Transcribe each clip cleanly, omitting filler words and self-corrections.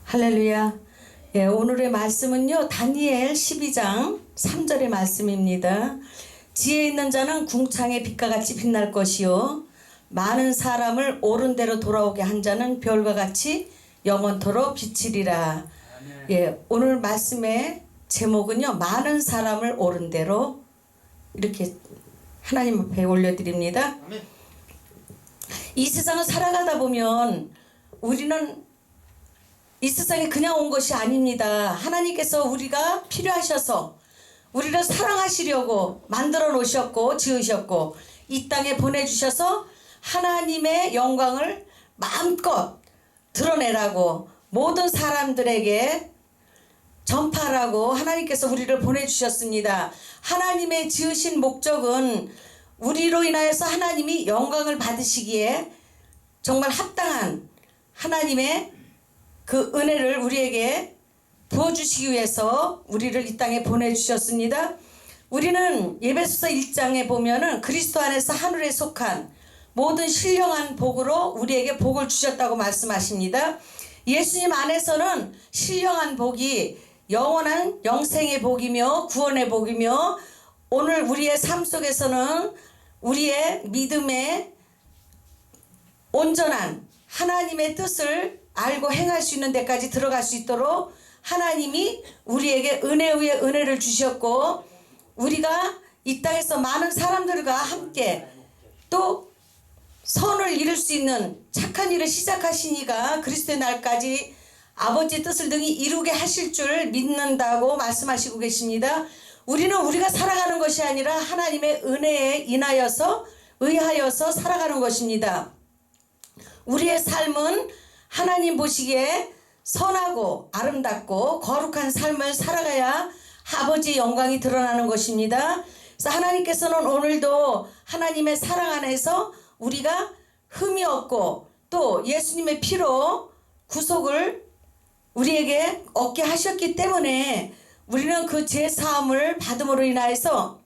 할렐루야. 예, 오늘의 말씀은요, 다니엘 12장 3절의 말씀입니다. 지혜 있는 자는 궁창의 빛과 같이 빛날 것이요, 많은 사람을 옳은 대로 돌아오게 한 자는 별과 같이 영원토록 비치리라. 예, 오늘 말씀의 제목은요, 많은 사람을 옳은 대로, 이렇게 하나님 앞에 올려드립니다. 이 세상을 살아가다 보면 우리는 이 세상에 그냥 온 것이 아닙니다. 하나님께서 우리가 필요하셔서 우리를 사랑하시려고 만들어 놓으셨고 지으셨고 이 땅에 보내주셔서 하나님의 영광을 마음껏 드러내라고, 모든 사람들에게 전파하라고 하나님께서 우리를 보내주셨습니다. 하나님의 지으신 목적은 우리로 인하여서 하나님이 영광을 받으시기에 정말 합당한 하나님의 그 은혜를 우리에게 부어주시기 위해서 우리를 이 땅에 보내주셨습니다. 우리는 에베소서 1장에 보면은 그리스도 안에서 하늘에 속한 모든 신령한 복으로 우리에게 복을 주셨다고 말씀하십니다. 예수님 안에서는 신령한 복이 영원한 영생의 복이며 구원의 복이며, 오늘 우리의 삶 속에서는 우리의 믿음의 온전한 하나님의 뜻을 알고 행할 수 있는 데까지 들어갈 수 있도록 하나님이 우리에게 은혜 위에 은혜를 주셨고, 우리가 이 땅에서 많은 사람들과 함께 또 선을 이룰 수 있는 착한 일을 시작하시니까 그리스도의 날까지 아버지의 뜻을 능히 이루게 하실 줄 믿는다고 말씀하시고 계십니다. 우리는 우리가 살아가는 것이 아니라 하나님의 은혜에 인하여서 의하여서 살아가는 것입니다. 우리의 삶은 하나님 보시기에 선하고 아름답고 거룩한 삶을 살아가야 아버지의 영광이 드러나는 것입니다. 그래서 하나님께서는 오늘도 하나님의 사랑 안에서 우리가 흠이 없고 또 예수님의 피로 구속을 우리에게 얻게 하셨기 때문에 우리는 그 죄사함을 받음으로 인하여서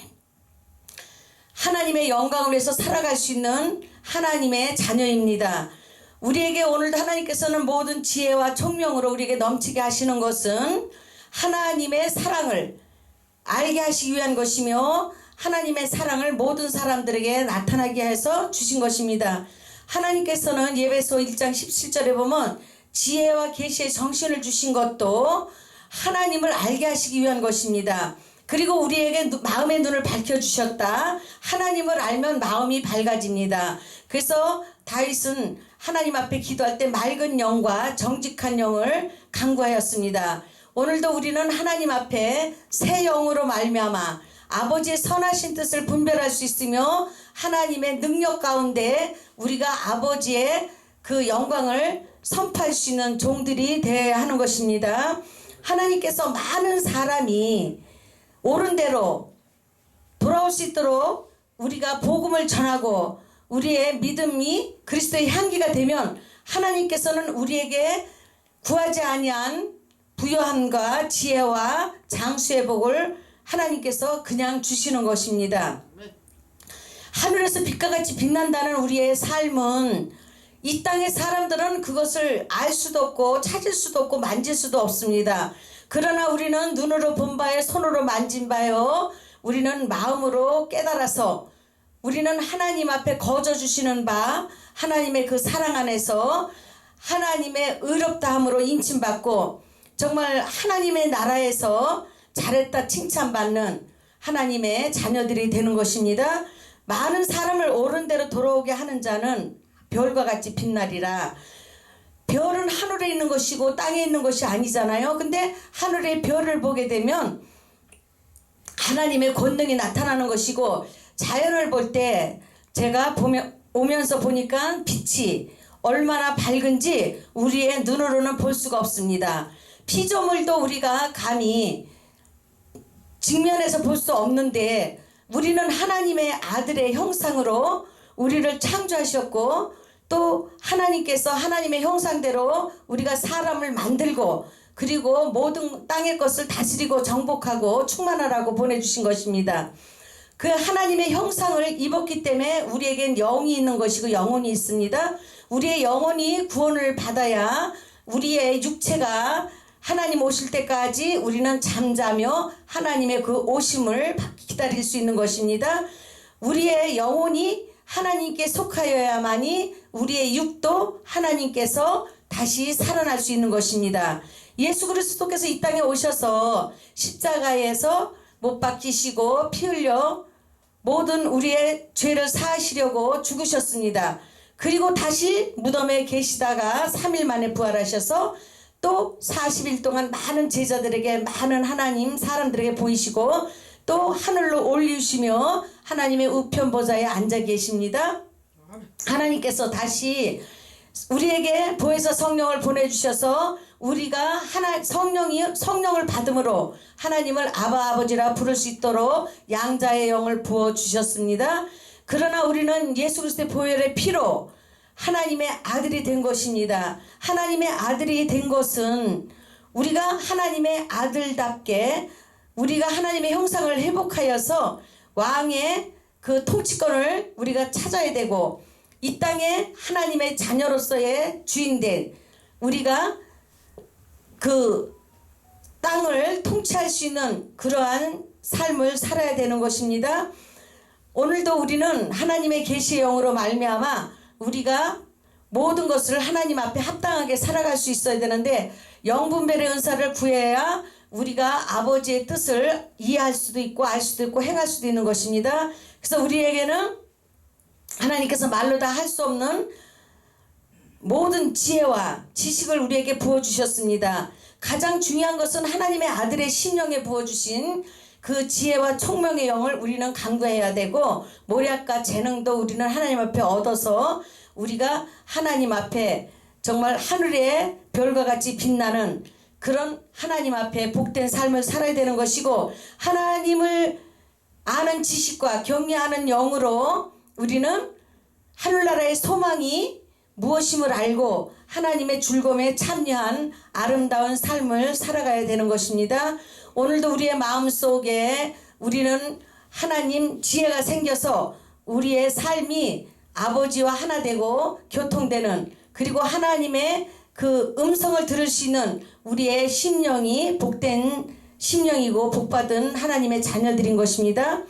하나님의 영광을 위해서 살아갈 수 있는 하나님의 자녀입니다. 우리에게 오늘도 하나님께서는 모든 지혜와 총명으로 우리에게 넘치게 하시는 것은 하나님의 사랑을 알게 하시기 위한 것이며 하나님의 사랑을 모든 사람들에게 나타나게 해서 주신 것입니다. 하나님께서는 에베소 1장 17절에 보면 지혜와 계시의 정신을 주신 것도 하나님을 알게 하시기 위한 것입니다. 그리고 우리에게 마음의 눈을 밝혀주셨다. 하나님을 알면 마음이 밝아집니다. 그래서 다윗은 하나님 앞에 기도할 때 맑은 영과 정직한 영을 간구하였습니다. 오늘도 우리는 하나님 앞에 새 영으로 말미암아 아버지의 선하신 뜻을 분별할 수 있으며 하나님의 능력 가운데 우리가 아버지의 그 영광을 선포할 수 있는 종들이 되어야 하는 것입니다. 하나님께서 많은 사람이 옳은 대로 돌아올 수 있도록 우리가 복음을 전하고 우리의 믿음이 그리스도의 향기가 되면 하나님께서는 우리에게 구하지 아니한 부요함과 지혜와 장수의 복을 하나님께서 그냥 주시는 것입니다. 하늘에서 빛과 같이 빛난다는 우리의 삶은 이 땅의 사람들은 그것을 알 수도 없고 찾을 수도 없고 만질 수도 없습니다. 그러나 우리는 눈으로 본 바에 손으로 만진 바요, 우리는 마음으로 깨달아서 우리는 하나님 앞에 거저 주시는 바 하나님의 그 사랑 안에서 하나님의 의롭다함으로 인침받고 정말 하나님의 나라에서 잘했다 칭찬받는 하나님의 자녀들이 되는 것입니다. 많은 사람을 옳은 대로 돌아오게 하는 자는 별과 같이 빛나리라. 별은 하늘에 있는 것이고 땅에 있는 것이 아니잖아요. 근데 하늘의 별을 보게 되면 하나님의 권능이 나타나는 것이고, 자연을 볼 때 제가 오면서 보니까 빛이 얼마나 밝은지 우리의 눈으로는 볼 수가 없습니다. 피조물도 우리가 감히 직면해서 볼 수 없는데 우리는 하나님의 아들의 형상으로 우리를 창조하셨고 또 하나님께서 하나님의 형상대로 우리가 사람을 만들고 그리고 모든 땅의 것을 다스리고 정복하고 충만하라고 보내주신 것입니다. 그 하나님의 형상을 입었기 때문에 우리에겐 영이 있는 것이고 영혼이 있습니다. 우리의 영혼이 구원을 받아야 우리의 육체가 하나님 오실 때까지 우리는 잠자며 하나님의 그 오심을 기다릴 수 있는 것입니다. 우리의 영혼이 하나님께 속하여야만이 우리의 육도 하나님께서 다시 살아날 수 있는 것입니다. 예수 그리스도께서 이 땅에 오셔서 십자가에서 못 박히시고 피 흘려 모든 우리의 죄를 사하시려고 죽으셨습니다. 그리고 다시 무덤에 계시다가 3일 만에 부활하셔서 또 40일 동안 많은 제자들에게, 많은 하나님 사람들에게 보이시고 또 하늘로 올리시며 하나님의 우편 보좌에 앉아 계십니다. 하나님께서 다시 우리에게 보혜사 성령을 보내주셔서 우리가 성령을 받음으로 하나님을 아바 아버지라 부를 수 있도록 양자의 영을 부어주셨습니다. 그러나 우리는 예수 그리스도의 보혈의 피로 하나님의 아들이 된 것입니다. 하나님의 아들이 된 것은 우리가 하나님의 아들답게 우리가 하나님의 형상을 회복하여서 왕의 그 통치권을 우리가 찾아야 되고, 이 땅에 하나님의 자녀로서의 주인된 우리가 그 땅을 통치할 수 있는 그러한 삶을 살아야 되는 것입니다. 오늘도 우리는 하나님의 계시의 영으로 말미암아 우리가 모든 것을 하나님 앞에 합당하게 살아갈 수 있어야 되는데, 영분별의 은사를 구해야 우리가 아버지의 뜻을 이해할 수도 있고 알 수도 있고 행할 수도 있는 것입니다. 그래서 우리에게는 하나님께서 말로 다 할 수 없는 모든 지혜와 지식을 우리에게 부어주셨습니다. 가장 중요한 것은 하나님의 아들의 심령에 부어주신 그 지혜와 총명의 영을 우리는 강구해야 되고, 모략과 재능도 우리는 하나님 앞에 얻어서 우리가 하나님 앞에 정말 하늘의 별과 같이 빛나는 그런 하나님 앞에 복된 삶을 살아야 되는 것이고, 하나님을 아는 지식과 경외하는 영으로 우리는 하늘나라의 소망이 무엇임을 알고 하나님의 즐거움에 참여한 아름다운 삶을 살아가야 되는 것입니다. 오늘도 우리의 마음속에 우리는 하나님 지혜가 생겨서 우리의 삶이 아버지와 하나 되고 교통되는, 그리고 하나님의 그 음성을 들을 수 있는 우리의 심령이 복된 심령이고 복받은 하나님의 자녀들인 것입니다.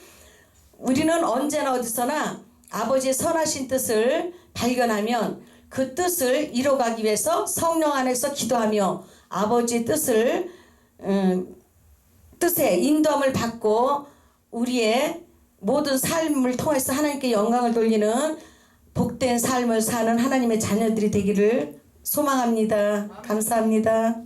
우리는 언제나 어디서나 아버지의 선하신 뜻을 발견하면 그 뜻을 이뤄가기 위해서 성령 안에서 기도하며 아버지의 뜻에 인도함을 받고 우리의 모든 삶을 통해서 하나님께 영광을 돌리는 복된 삶을 사는 하나님의 자녀들이 되기를 소망합니다. 감사합니다.